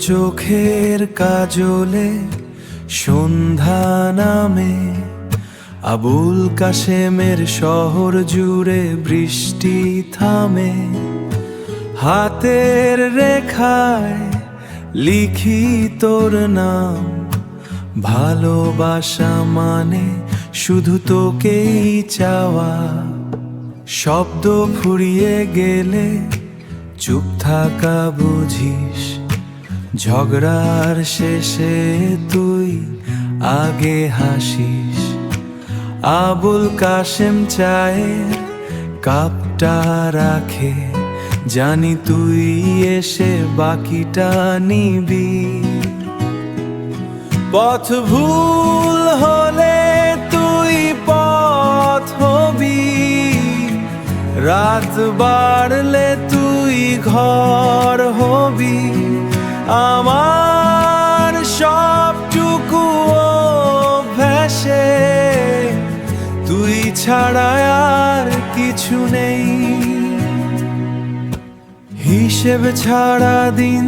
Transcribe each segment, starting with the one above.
চোখের কাজলে সন্ধ্যা নামে, আবুল কাশেমের শহর জুড়ে বৃষ্টি থামে। হাতের রেখায় লিখি তোর নাম, ভালোবাসা মানে শুধু তোকেই চাওয়া। শব্দ ফুরিয়ে গেলে চুপ থাকা বুঝিস, ঝগড়ার শেষে তুই আগে হাসিস। আবুল কাশেম চায়ের কাপটা রাখে, জানি তুই এসে বাকিটা নিবি। পথ ভুল হলে তুই পথ হবি, রাত বাড়লে তুই ঘর হবি। আমার সবটুকু ভেসে, তুই ছাড়া আর কিছু নেই। হিসেব ছাড়া দিন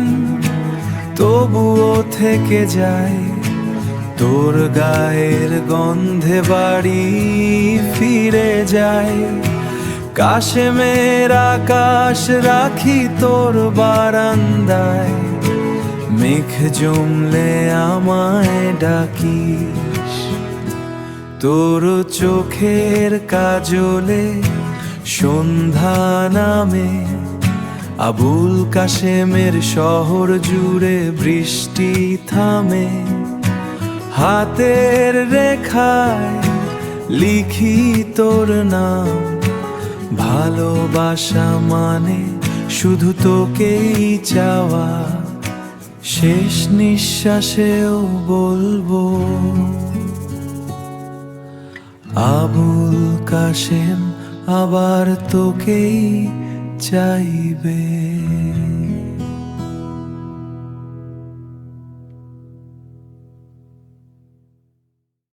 তবুও থেকে যায়, তোর গায়ের গন্ধে বাড়ি ফিরে যায়। কাশেমের আকাশ রাখি তোর বারান্দায়, মেঘ জমলে আমায় ডাকিস। তোর চোখের কাজলে সন্ধ্যা নামে, আবুল কাশেমের শহর জুড়ে বৃষ্টি থামে। হাতের রেখায় লিখি তোর নাম, ভালোবাসা মানে শুধু তোকেই চাওয়া। শেষ নিঃশ্বাসেও বলবো, আবুল কাশেম আবার তোকেই চাইবে।